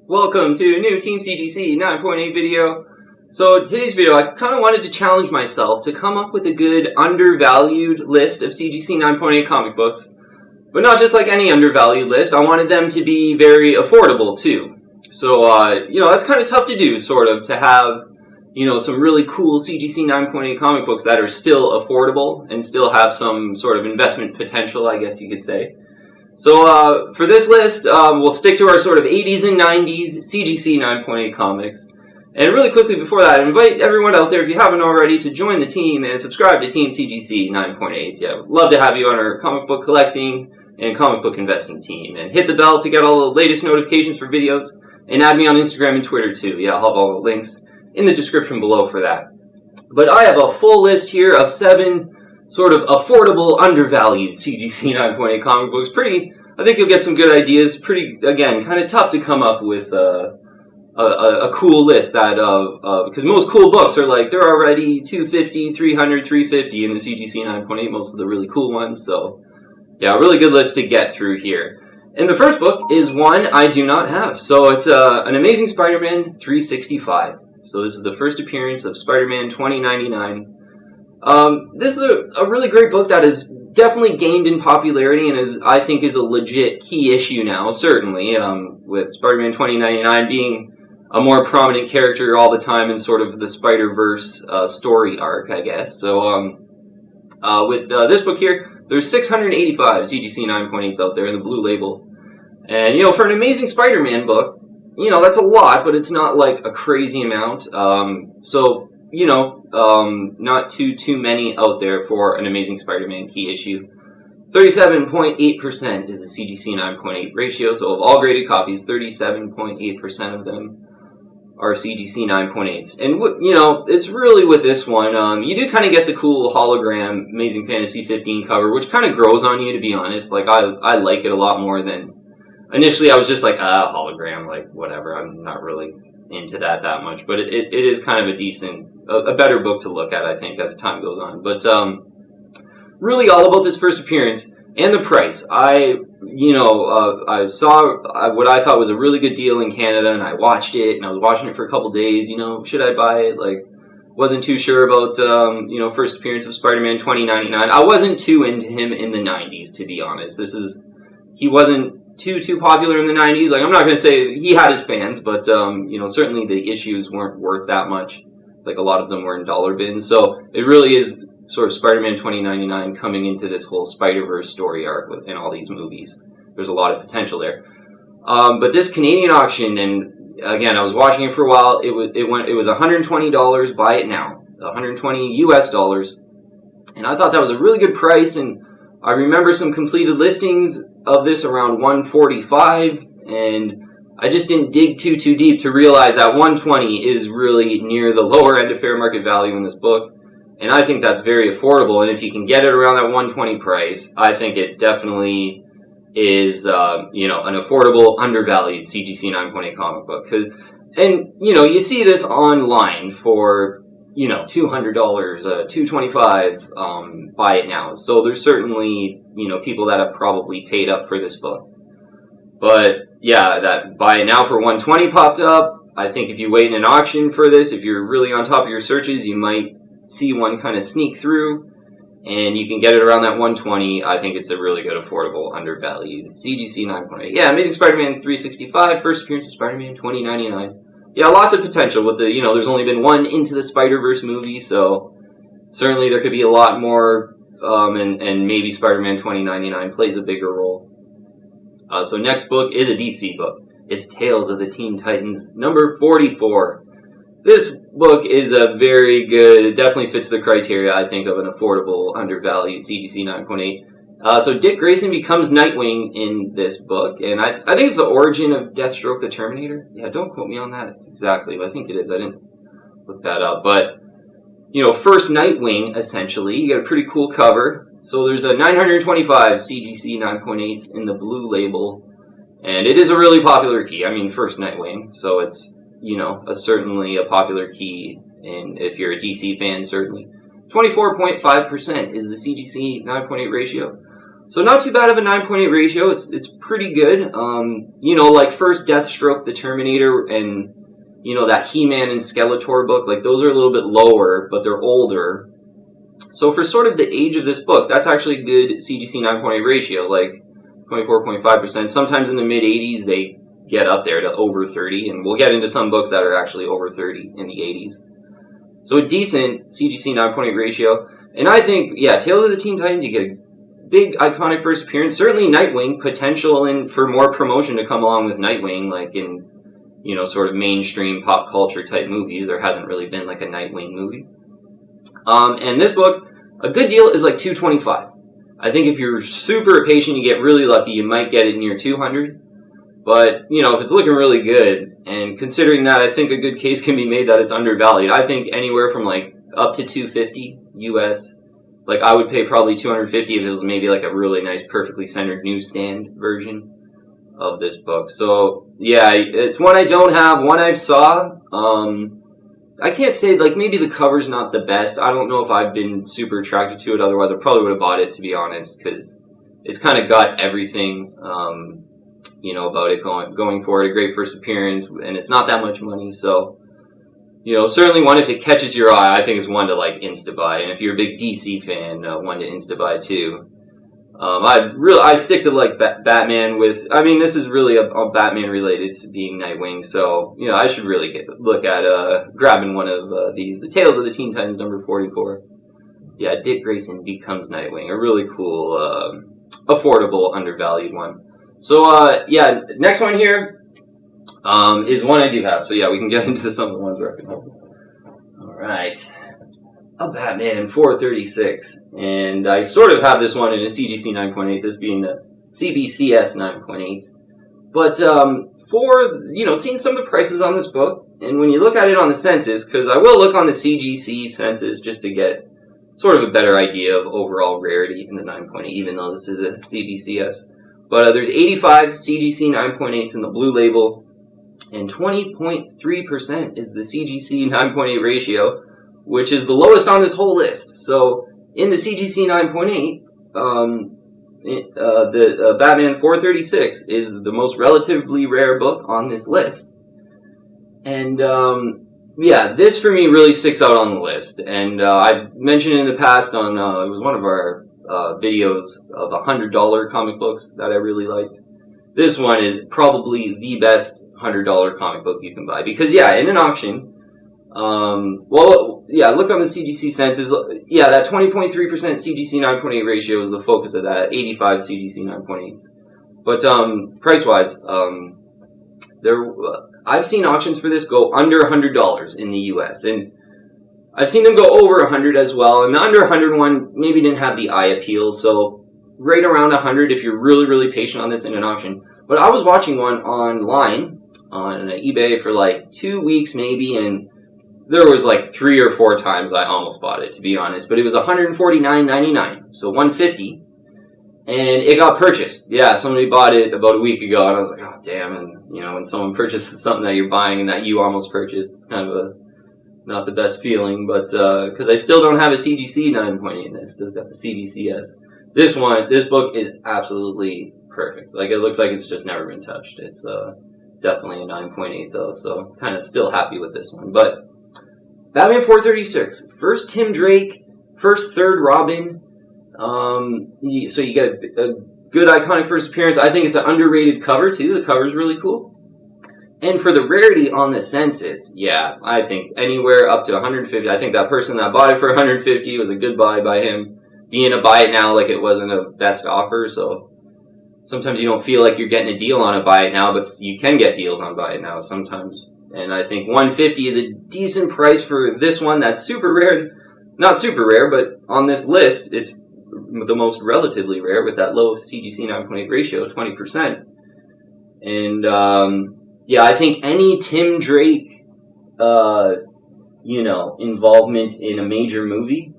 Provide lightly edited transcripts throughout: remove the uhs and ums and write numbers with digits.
Welcome to a new Team CGC 9.8 video. So today's video, I kind of wanted to challenge myself to come up with a good undervalued list of CGC 9.8 comic books. But not just like any undervalued list, I wanted them to be very affordable too. So, that's kind of tough to do, sort of, to have, some really cool CGC 9.8 comic books that are still affordable and still have some sort of investment potential, I guess you could say. So for this list, we'll stick to our sort of 80s and 90s CGC 9.8 comics. And really quickly before that, I invite everyone out there, if you haven't already, to join the team and subscribe to Team CGC 9.8. Yeah, we'd love to have you on our comic book collecting and comic book investing team. And hit the bell to get all the latest notifications for videos. And add me on Instagram and Twitter too. Yeah, I'll have all the links in the description below for that. But I have a full list here of 7 sort of affordable, undervalued CGC 9.8 comic books. I think you'll get some good ideas. Again, kind of tough to come up with a cool list that because most cool books are like, they're already $250, $300, $350 in the CGC 9.8, most of the really cool ones. So, yeah, a really good list to get through here. And the first book is one I do not have. So it's an Amazing Spider-Man 365. So this is the first appearance of Spider-Man 2099. This is a really great book that has definitely gained in popularity and I think is a legit key issue now, certainly, with Spider-Man 2099 being a more prominent character all the time in sort of the Spider-Verse story arc, I guess. So with this book here, there's 685 CGC 9.8s out there in the blue label. And, for an Amazing Spider-Man book, that's a lot, but it's not like a crazy amount. Not too many out there for an Amazing Spider-Man key issue. 37.8% is the CGC 9.8 ratio, so of all graded copies, 37.8% of them are CGC 9.8s. And, it's really with this one, you do kind of get the cool hologram Amazing Fantasy 15 cover, which kind of grows on you, to be honest. Like, I like it a lot more than... Initially, I was just like, hologram, like, whatever. I'm not really into that much. But it is kind of a better book to look at, I think, as time goes on. But really all about this first appearance and the price. I saw what I thought was a really good deal in Canada, and I watched it, and I was watching it for a couple days. Should I buy it? Like, wasn't too sure about, first appearance of Spider-Man 2099. I wasn't too into him in the 90s, to be honest. He wasn't too popular in the 90s. Like, I'm not going to say he had his fans, but, certainly the issues weren't worth that much. Like, a lot of them were in dollar bins. So it really is sort of Spider-Man 2099 coming into this whole Spider-Verse story arc in all these movies. There's a lot of potential there. But this Canadian auction, and again, I was watching it for a while. It was $120. Buy it now, $120 US. And I thought that was a really good price. And I remember some completed listings of this around $145, and I just didn't dig too deep to realize that $120 is really near the lower end of fair market value in this book, and I think that's very affordable. And if you can get it around that $120 price, I think it definitely is, an affordable, undervalued CGC 9.8 comic book. And you see this online for $200, $225, buy it now. So there's certainly, people that have probably paid up for this book. But yeah, that buy it now for $120 popped up. I think if you wait in an auction for this, if you're really on top of your searches, you might see one kind of sneak through, and you can get it around that $120. I think it's a really good, affordable, undervalued CGC 9.8. Yeah, Amazing Spider-Man 365, first appearance of Spider-Man 2099. Yeah, lots of potential with the, there's only been one Into the Spider-Verse movie, so certainly there could be a lot more, and maybe Spider-Man 2099 plays a bigger role. So next book is a DC book. It's Tales of the Teen Titans, number 44. This book is a very good, it definitely fits the criteria, I think, of an affordable, undervalued CGC 9.8. So Dick Grayson becomes Nightwing in this book, and I think it's the origin of Deathstroke the Terminator. Yeah, don't quote me on that exactly, but I think it is. I didn't look that up. But, first Nightwing, essentially. You get a pretty cool cover. So there's a 925 CGC 9.8s in the blue label, and it is a really popular key. I mean, first Nightwing, so it's, certainly a popular key, and if you're a DC fan, certainly. 24.5% is the CGC 9.8 ratio. So not too bad of a 9.8 ratio. It's pretty good. You know, like first Deathstroke, the Terminator, and you know that He-Man and Skeletor book. Like those are a little bit lower, but they're older. So for sort of the age of this book, that's actually a good CGC 9.8 ratio, like 24.5%. Sometimes in the mid-80s, they get up there to over 30, and we'll get into some books that are actually over 30 in the 80s. So a decent CGC 9.8 ratio. And I think, yeah, Tales of the Teen Titans, you get a big iconic first appearance. Certainly Nightwing, potential and for more promotion to come along with Nightwing, like in, you know, sort of mainstream pop culture type movies. There hasn't really been like a Nightwing movie. And this book, a good deal is like $225. I think if you're super patient, you get really lucky, you might get it near $200. But, you know, if it's looking really good, and considering that, I think a good case can be made that it's undervalued. I think anywhere from like up to $250 US. Like I would pay probably $250 if it was maybe like a really nice, perfectly centered newsstand version of this book. So yeah, it's one I don't have, one I've saw. I can't say, like, maybe the cover's not the best. I don't know if I've been super attracted to it. Otherwise, I probably would have bought it, to be honest, because it's kind of got everything, you know, about it going forward. A great first appearance, and it's not that much money. So, you know, certainly one, if it catches your eye, I think it's one to, like, insta-buy. And if you're a big DC fan, one to insta-buy, too. I stick to like Batman with. I mean, this is really a Batman related to being Nightwing, so you know I should really look at grabbing one of these. The Tales of the Teen Titans number 44. Yeah, Dick Grayson becomes Nightwing. A really cool, affordable, undervalued one. So yeah, next one here is one I do have. So yeah, we can get into some of the ones where I can help. All right. A Batman 436, and I sort of have this one in a CGC 9.8, this being the CBCS 9.8. But for, you know, seeing some of the prices on this book, and when you look at it on the census, because I will look on the CGC census just to get sort of a better idea of overall rarity in the 9.8, even though this is a CBCS. But there's 85 CGC 9.8s in the blue label, and 20.3% is the CGC 9.8 ratio, which is the lowest on this whole list. So in the CGC 9.8, the Batman 436 is the most relatively rare book on this list. And yeah, this for me really sticks out on the list. And I've mentioned it in the past on, it was one of our videos of $100 comic books that I really liked. This one is probably the best $100 comic book you can buy. Because yeah, in an auction, well, yeah, look on the CGC census. Yeah, that 20.3% CGC 9.8 ratio is the focus of that, 85 CGC 9.8s. But price-wise, I've seen auctions for this go under $100 in the US, and I've seen them go over 100 as well. And the under 100 one maybe didn't have the eye appeal, so right around 100 if you're really, really patient on this in an auction. But I was watching one online on eBay for like 2 weeks maybe, and there was like 3 or 4 times I almost bought it, to be honest. But it was $149.99, so $150, and it got purchased. Yeah, somebody bought it about a week ago, and I was like, oh damn! And you know, when someone purchases something that you're buying and that you almost purchased, it's kind of not the best feeling. But because I still don't have a CGC 9.8 in this, still got the CBCS. This book is absolutely perfect. Like it looks like it's just never been touched. It's definitely a 9.8 though, so kind of still happy with this one, but. Batman 436, first Tim Drake, first third Robin, so you get a good iconic first appearance. I think it's an underrated cover too, the cover's really cool. And for the rarity on the census, yeah, I think anywhere up to 150, I think that person that bought it for 150 was a good buy by him. Being a buy it now, like it wasn't a best offer, so sometimes you don't feel like you're getting a deal on a buy it now, but you can get deals on buy it now sometimes. And I think 150 is a decent price for this one that's super rare. Not super rare, but on this list, it's the most relatively rare with that low CGC 9.8 ratio, 20%. And, yeah, I think any Tim Drake, you know, involvement in a major movie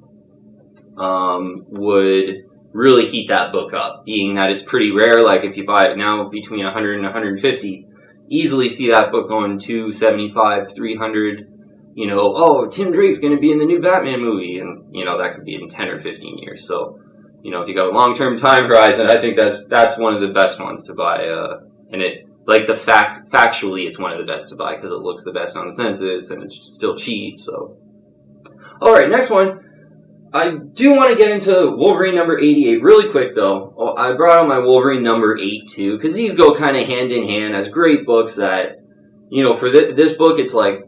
would really heat that book up, being that it's pretty rare. Like, if you buy it now between 100 and 150, easily see that book going $275, $300, you know, oh, Tim Drake's going to be in the new Batman movie, and, you know, that could be in 10 or 15 years. So, you know, if you got a long-term time horizon, I think that's one of the best ones to buy. And it, like, factually, it's one of the best to buy because it looks the best on the census and it's still cheap. So, all right, next one. I do want to get into Wolverine number 88 really quick, though. I brought out my Wolverine number 8 too because these go kind of hand in hand as great books that, you know, for this book, it's like,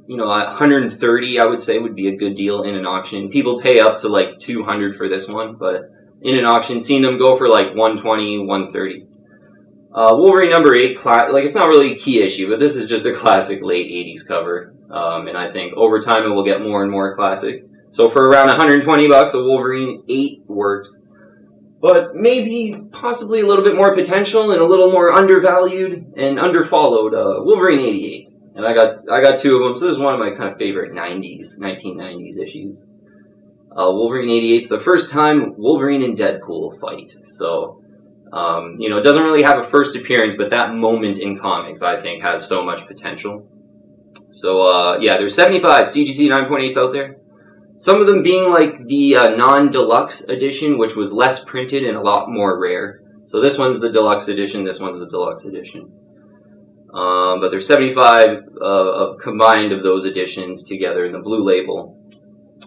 you know, 130, I would say, would be a good deal in an auction. People pay up to like 200 for this one, but in an auction, seen them go for like 120, 130. Wolverine number 8, like, it's not really a key issue, but this is just a classic late 80s cover. And I think over time it will get more and more classic. So for around $120, a Wolverine 8 works. But maybe possibly a little bit more potential and a little more undervalued and underfollowed, Wolverine 88. And I got two of them, so this is one of my kind of favorite 1990s issues. Wolverine 88 is the first time Wolverine and Deadpool fight. So, you know, it doesn't really have a first appearance, but that moment in comics, I think, has so much potential. So, yeah, there's 75 CGC 9.8s out there. Some of them being like the non-deluxe edition, which was less printed and a lot more rare. So this one's the deluxe edition, this one's the deluxe edition. But there's 75 combined of those editions together in the blue label.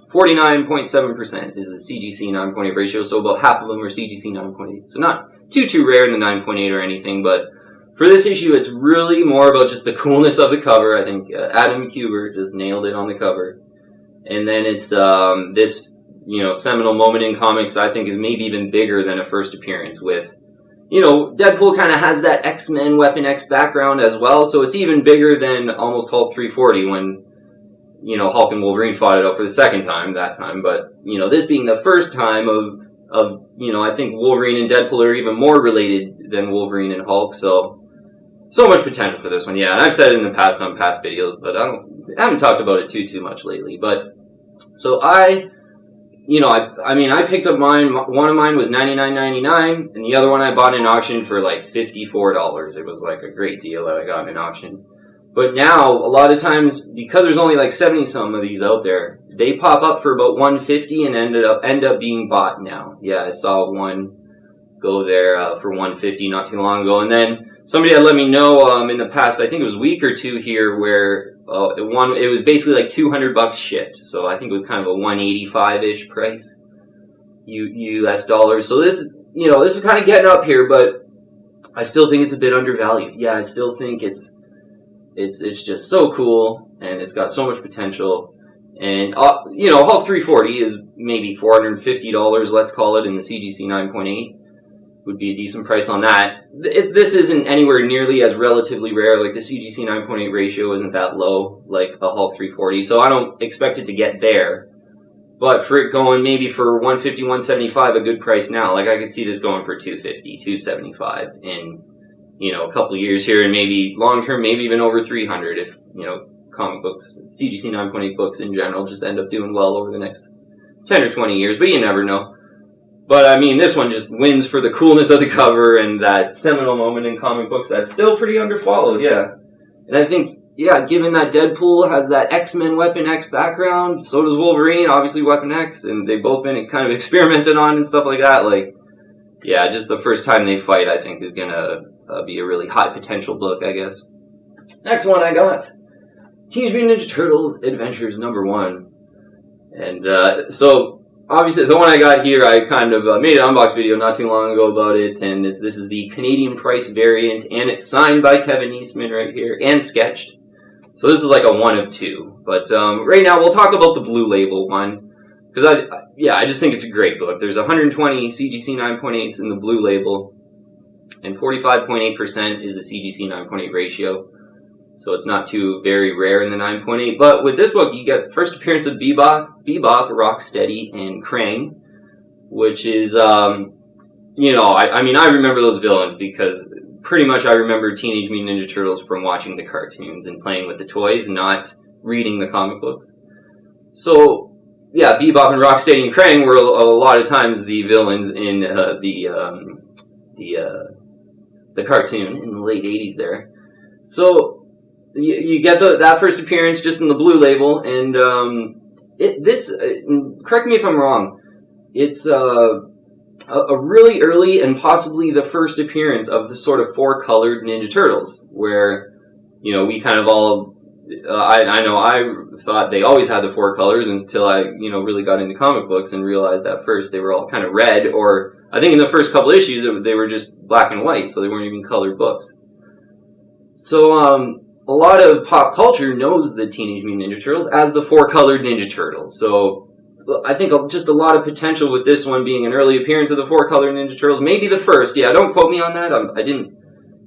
49.7% is the CGC 9.8 ratio, so about half of them are CGC 9.8. So not too rare in the 9.8 or anything, but for this issue, it's really more about just the coolness of the cover. I think Adam Kubert just nailed it on the cover. And then it's this, you know, seminal moment in comics I think is maybe even bigger than a first appearance with, you know, Deadpool kind of has that X-Men Weapon X background as well, so it's even bigger than almost Hulk 340 when, you know, Hulk and Wolverine fought it out for the second time that time. But, you know, this being the first time of you know, I think Wolverine and Deadpool are even more related than Wolverine and Hulk, so much potential for this one. Yeah, and I've said it in the past on past videos, but I haven't talked about it too much lately. But so I mean, I picked up mine. One of mine was $99.99, and the other one I bought in auction for like $54. It was like a great deal that I got in an auction. But now, a lot of times, because there's only like 70 some of these out there, they pop up for about $150 and end up being bought now. Yeah, I saw one go there for $150 not too long ago, and then somebody had let me know in the past, I think it was a week or two here, where it was basically like $200 shipped. So I think it was kind of a 185-ish price, US dollars. So this, you know, this is kind of getting up here, but I still think it's a bit undervalued. Yeah, I still think it's just so cool and it's got so much potential. And you know, Hulk 340 is maybe $450, let's call it, in the CGC 9.8. Would be a decent price on that. This isn't anywhere nearly as relatively rare. Like the CGC 9.8 ratio isn't that low like a Hulk 340, so I don't expect it to get there. But for it going maybe for $150, $175, a good price now. Like I could see this going for $250, $275 in, you know, a couple of years here, and maybe long term, maybe even over $300 if, you know, comic books, CGC 9.8 books in general, just end up doing well over the next 10 or 20 years. But you never know. But, I mean, this one just wins for the coolness of the cover and that seminal moment in comic books that's still pretty underfollowed, yeah. And I think, yeah, given that Deadpool has that X-Men Weapon X background, so does Wolverine, obviously Weapon X, and they've both been kind of experimented on and stuff like that. Like, yeah, just the first time they fight, I think, is going to be a really high potential book, I guess. Next one I got, Teenage Mutant Ninja Turtles Adventures #1. And so obviously, the one I got here, I kind of made an unbox video not too long ago about it, and this is the Canadian price variant, and it's signed by Kevin Eastman right here, and sketched. So this is like a 1 of 2. But right now, we'll talk about the blue label one, because I just think it's a great book. There's 120 CGC 9.8s in the blue label, and 45.8% is the CGC 9.8 ratio. So it's not too very rare in the 9.8. But with this book, you get first appearance of Bebop, Rocksteady, and Krang, which is, you know, I mean, I remember those villains because pretty much I remember Teenage Mutant Ninja Turtles from watching the cartoons and playing with the toys, not reading the comic books. So, yeah, Bebop and Rocksteady and Krang were a lot of times the villains in the cartoon in the late 80s there. So you get that first appearance just in the blue label, and correct me if I'm wrong, it's a really early and possibly the first appearance of the sort of four-colored Ninja Turtles, where, you know, we kind of all, I know I thought they always had the four colors until I, you know, really got into comic books and realized at first they were all kind of red, or I think in the first couple issues they were just black and white, so they weren't even colored books. So, a lot of pop culture knows the Teenage Mutant Ninja Turtles as the four-colored Ninja Turtles, so I think just a lot of potential with this one being an early appearance of the four-color Ninja Turtles. Maybe the first. Yeah, don't quote me on that. I didn't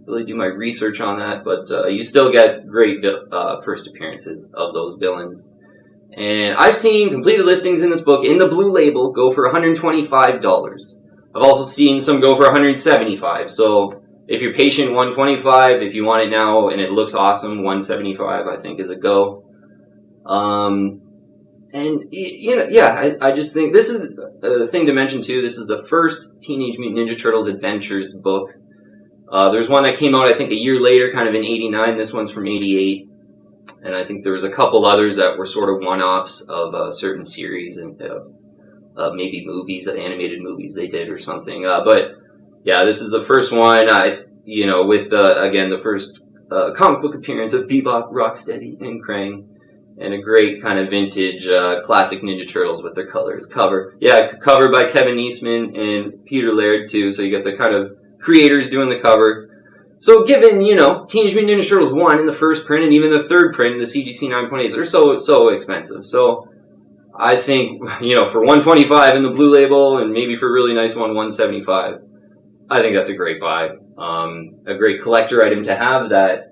really do my research on that, but you still get great first appearances of those villains. And I've seen completed listings in this book in the blue label go for $125. I've also seen some go for $175. So if you're patient, $125. If you want it now and it looks awesome, $175 I think is a go. And, you know, yeah, I just think this is a thing to mention, too. This is the first Teenage Mutant Ninja Turtles Adventures book. There's one that came out, I think, a year later, kind of in 89. This one's from 88. And I think there was a couple others that were sort of one-offs of a certain series and maybe movies, animated movies they did or something. But, yeah, this is the first one, you know, with, again, the first comic book appearance of Bebop, Rocksteady, and Krang. And a great kind of vintage classic Ninja Turtles with their colors. Cover by Kevin Eastman and Peter Laird, too. So you get the kind of creators doing the cover. So given, you know, Teenage Mutant Ninja Turtles 1 in the first print and even the third print, the CGC 9.8s, are so expensive. So I think, you know, for $125 in the blue label and maybe for a really nice one, $175, I think that's a great buy. A great collector item to have that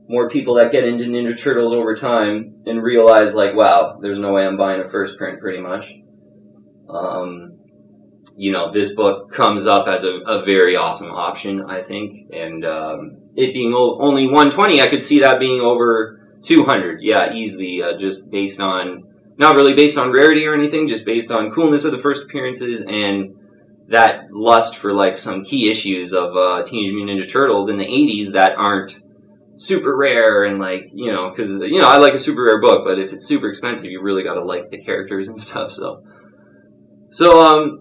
more people that get into Ninja Turtles over time and realize, like, wow, there's no way I'm buying a first print, pretty much. You know, this book comes up as a very awesome option, I think. And it being only $120, I could see that being over $200. Yeah, easily, just based on, not really based on rarity or anything, just based on coolness of the first appearances and that lust for, like, some key issues of Teenage Mutant Ninja Turtles in the 80s that aren't super rare, and, like, you know, because, you know, I like a super rare book, but if it's super expensive, you really gotta like the characters and stuff, so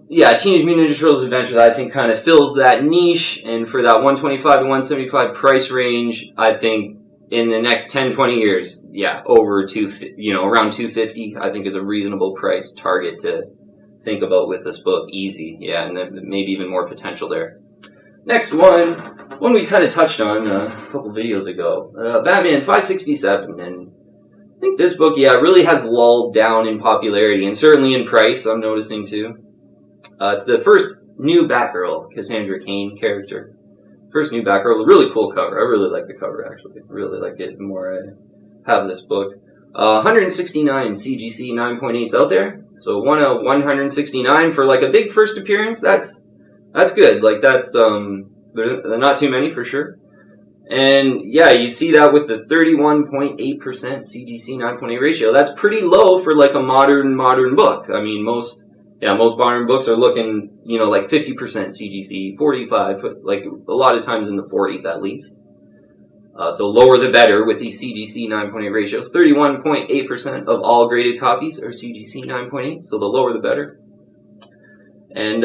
yeah, Teenage Mutant Ninja Turtles Adventures, I think, kind of fills that niche, and for that $125 to $175 price range, I think in the next 10-20 years, yeah, over around $250, I think is a reasonable price target to think about with this book. Easy, yeah, and then maybe even more potential there. Next one we kind of touched on a couple videos ago, Batman 567, and I think this book, yeah, really has lulled down in popularity, and certainly in price, I'm noticing too. It's the first new Batgirl, Cassandra Cain character. First new Batgirl, a really cool cover. I really like the cover, actually. I really like it the more I have this book. 169 CGC 9.8s out there, so 169 for, like, a big first appearance. That's good. Like, that's, there's not too many for sure. And yeah, you see that with the 31.8% CGC 9.8 ratio. That's pretty low for, like, a modern book. I mean, most modern books are looking, you know, like 50% CGC, 45, like a lot of times in the 40s at least. So lower the better with these CGC 9.8 ratios. 31.8% of all graded copies are CGC 9.8, so the lower the better. And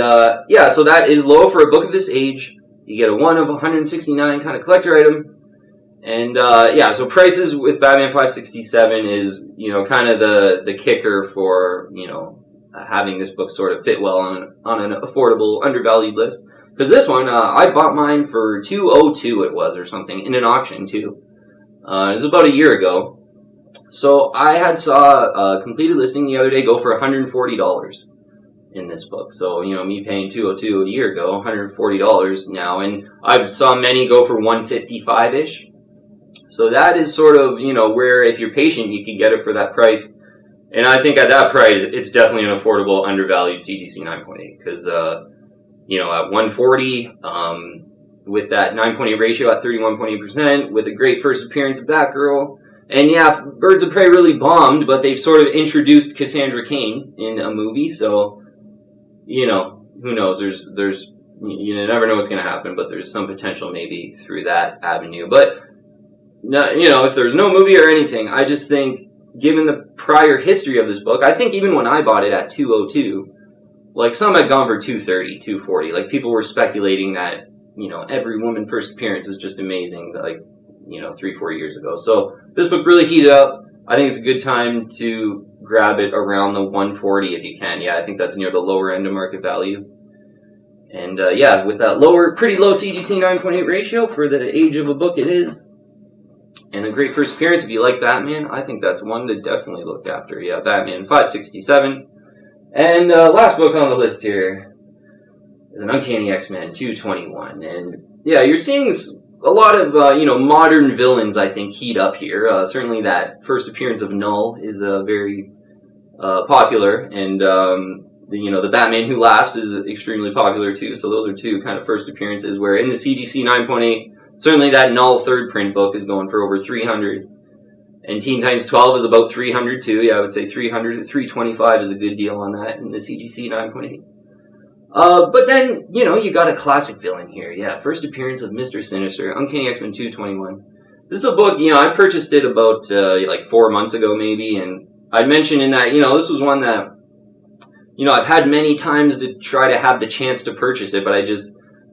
yeah, so that is low for a book of this age. You get a 1 of 169 kind of collector item. And yeah, so prices with Batman 567 is, you know, kind of the kicker for, you know, having this book sort of fit well on an affordable, undervalued list. Because this one, I bought mine for $202 it was, or something, in an auction too. It was about a year ago. So I saw a completed listing the other day go for $140 in this book. So, you know, me paying $202 a year ago, $140 now, and I saw many go for $155-ish. So that is sort of, you know, where if you're patient, you can get it for that price. And I think at that price, it's definitely an affordable, undervalued CGC 9.8, because, you know, at $140, with that 9.8 ratio at 31.8%, with a great first appearance of Batgirl, and yeah, Birds of Prey really bombed, but they've sort of introduced Cassandra Cain in a movie, so, you know, who knows, there's you never know what's going to happen, but there's some potential maybe through that avenue. But, no, you know, if there's no movie or anything, I just think, given the prior history of this book, I think even when I bought it at $202, Like, some had gone for $230, $240. Like, people were speculating that, every woman first appearance is just amazing, like, 3-4 years ago. So this book really heated up. I think it's a good time to grab it around the $140 if you can. Yeah, I think that's near the lower end of market value. And yeah, with that pretty low CGC 9.8 ratio for the age of a book it is, and a great first appearance, if you like Batman, I think that's one to definitely look after. Yeah, Batman 567. And last book on the list here is an Uncanny X-Men 221. And yeah, you're seeing a lot of, modern villains, I think, heat up here. Certainly that first appearance of Null is very popular, and the Batman Who Laughs is extremely popular too. So those are two kind of first appearances where in the CGC 9.8, certainly that Null third print book is going for over 300. And Teen Titans 12 is about 300 too. Yeah, I would say 300 to 325 is a good deal on that in the CGC 9.8. But then, you got a classic villain here. Yeah, first appearance of Mr. Sinister, Uncanny X-Men 221. This is a book, I purchased it about 4 months ago maybe, and I'd mentioned in that, this was one that I've had many times to try to have the chance to purchase it, but I just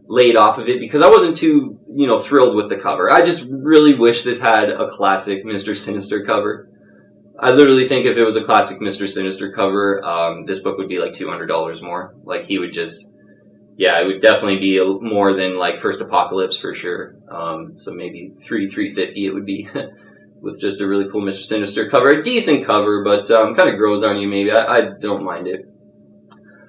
laid off of it because I wasn't too, thrilled with the cover. I just really wish this had a classic Mr. Sinister cover. I literally think if it was a classic Mr. Sinister cover, this book would be like $200 more. Like, he would just, it would definitely be more than like First Apocalypse for sure. So maybe $350 it would be with just a really cool Mr. Sinister cover. A decent cover, but kind of grows on you maybe. I don't mind it.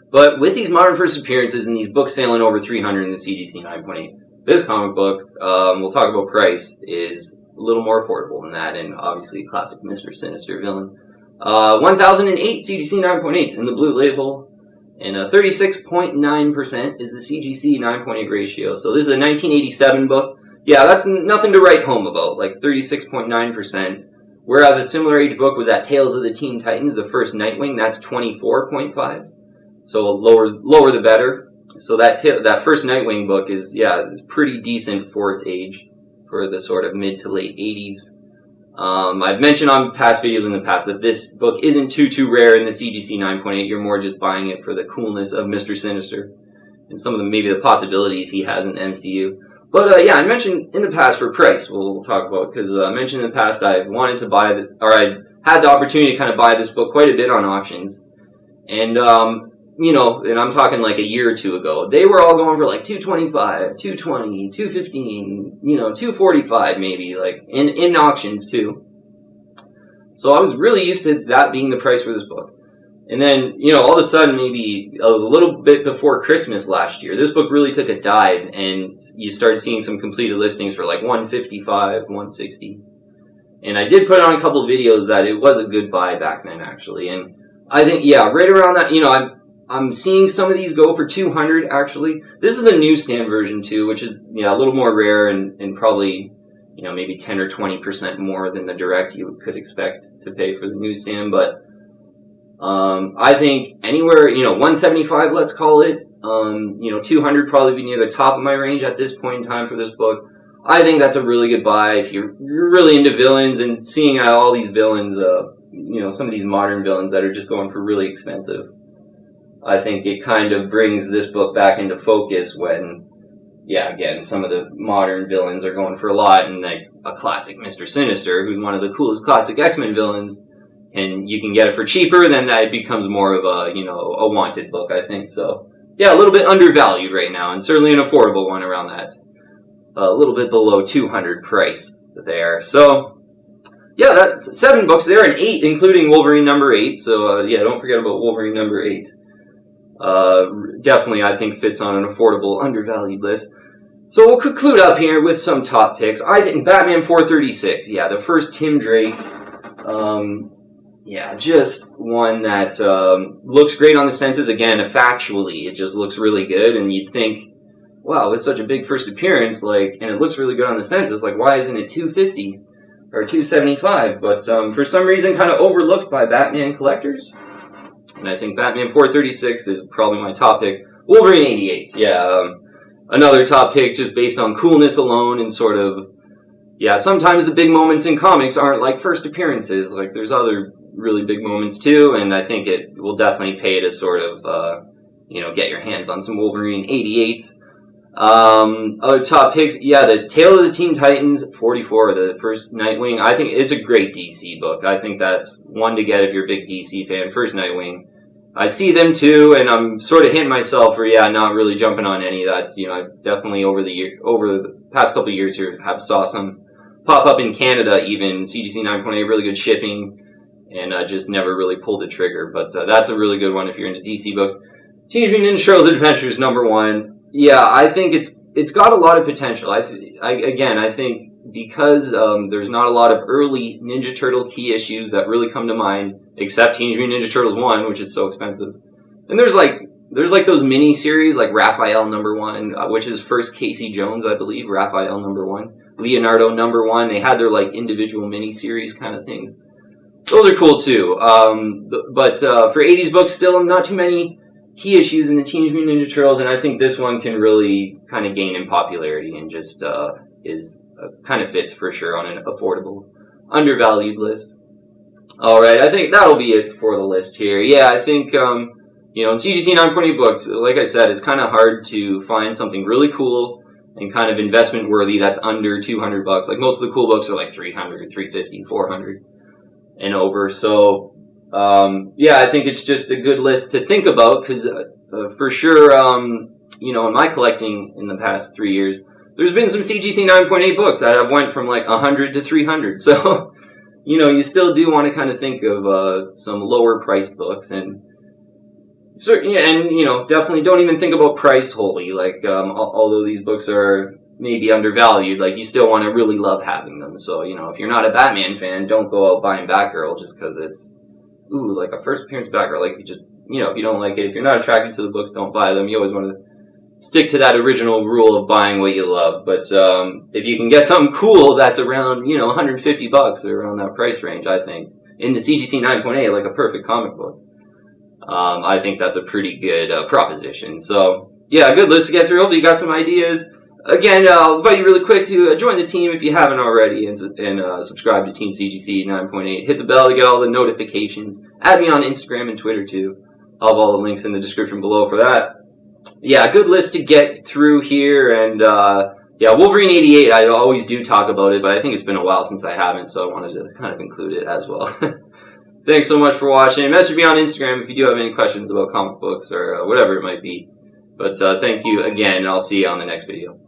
But with these modern first appearances and these books sailing over 300 in the CGC 9.8, this comic book, we'll talk about price, is a little more affordable than that, and obviously a classic Mr. Sinister villain. 1008 CGC 9.8 in the blue label, and 36.9% is the CGC 9.8 ratio. So this is a 1987 book. Yeah, that's nothing to write home about, like 36.9%. Whereas a similar age book was at Tales of the Teen Titans, the first Nightwing, that's 24.5. So lower the better. So that first Nightwing book is, pretty decent for its age, for the sort of mid to late 80s. I've mentioned on past videos in the past that this book isn't too rare in the CGC 9.8. You're more just buying it for the coolness of Mr. Sinister and some of maybe the possibilities he has in the MCU. But I mentioned in the past for price, we'll talk about, because I mentioned in the past I wanted to buy, I had the opportunity to kind of buy this book quite a bit on auctions. And, and I'm talking like a year or two ago, they were all going for like $225, $220, $215, $245 maybe, like in auctions too. So I was really used to that being the price for this book. And then, all of a sudden, maybe it was a little bit before Christmas last year, this book really took a dive, and you started seeing some completed listings for like $155, $160. And I did put on a couple of videos that it was a good buy back then, actually. And I think, right around that, I'm seeing some of these go for $200, actually. This is the newsstand version, too, which is, a little more rare and probably, maybe 10 or 20% more than the direct you could expect to pay for the newsstand. But I think anywhere, 175, let's call it, 200 probably be near the top of my range at this point in time for this book. I think that's a really good buy if you're really into villains and seeing all these villains, some of these modern villains that are just going for really expensive. I think it kind of brings this book back into focus when, again, some of the modern villains are going for a lot, and like a classic Mr. Sinister, who's one of the coolest classic X-Men villains, and you can get it for cheaper, then that becomes more of a, a wanted book, I think. So, a little bit undervalued right now, and certainly an affordable one around that. A little bit below 200 price there. So, that's 7 books there, and 8, including Wolverine number 8. So, don't forget about Wolverine number 8. Definitely, I think, fits on an affordable, undervalued list. So we'll conclude up here with some top picks. I think Batman 436, the first Tim Drake. Just one that looks great on the senses. Again, factually, it just looks really good, and you'd think, wow, it's such a big first appearance, and it looks really good on the senses. Like, why isn't it $250 or $275? But for some reason, kind of overlooked by Batman collectors. And I think Batman 436 is probably my top pick. Wolverine 88, another top pick just based on coolness alone and sort of, sometimes the big moments in comics aren't like first appearances. Like, there's other really big moments too, and I think it will definitely pay to sort of, get your hands on some Wolverine 88s. Other top picks, the Tale of the Teen Titans 44, the first Nightwing. I think it's a great DC book. I think that's one to get if you're a big DC fan. First Nightwing. I see them too, and I'm sort of hitting myself for not really jumping on any of that. I've definitely over the past couple of years here have saw some pop up in Canada, even CGC 9.8, really good shipping, and just never really pulled the trigger. But that's a really good one if you're into DC books. Teenage Mutant Ninja Turtles Adventures #1. Yeah, I think it's got a lot of potential. I think because there's not a lot of early Ninja Turtle key issues that really come to mind, except Teenage Mutant Ninja Turtles 1, which is so expensive. And there's those mini series like Raphael #1, which is first Casey Jones, I believe, Raphael #1, Leonardo #1. They had their like individual mini series kind of things. Those are cool too. But for 80s books, still not too many key issues in the Teenage Mutant Ninja Turtles, and I think this one can really kind of gain in popularity and just is kind of fits for sure on an affordable, undervalued list. All right, I think that'll be it for the list here. Yeah, I think in CGC 9.8 books, like I said, it's kind of hard to find something really cool and kind of investment worthy that's under $200. Like most of the cool books are like $300, $350, $400 and over. So I think it's just a good list to think about because for sure, in my collecting in the past 3 years, there's been some CGC 9.8 books that have went from like 100 to 300. So, you still do want to kind of think of some lower priced books and definitely don't even think about price wholly. Like, although these books are maybe undervalued, like you still want to really love having them. So, if you're not a Batman fan, don't go out buying Batgirl just because it's like a first appearance Batgirl. Like, if you don't like it, if you're not attracted to the books, don't buy them. You always want to stick to that original rule of buying what you love. But if you can get something cool that's around, $150 or around that price range, I think, in the CGC 9.8, like a perfect comic book, I think that's a pretty good proposition. So, yeah, good list to get through. Hopefully you got some ideas. Again, I'll invite you really quick to join the team if you haven't already and subscribe to Team CGC 9.8. Hit the bell to get all the notifications. Add me on Instagram and Twitter too. I'll have all the links in the description below for that. Yeah, good list to get through here. And Wolverine 88, I always do talk about it, but I think it's been a while since I haven't, so I wanted to kind of include it as well. Thanks so much for watching. Message me on Instagram if you do have any questions about comic books or whatever it might be. But thank you again, and I'll see you on the next video.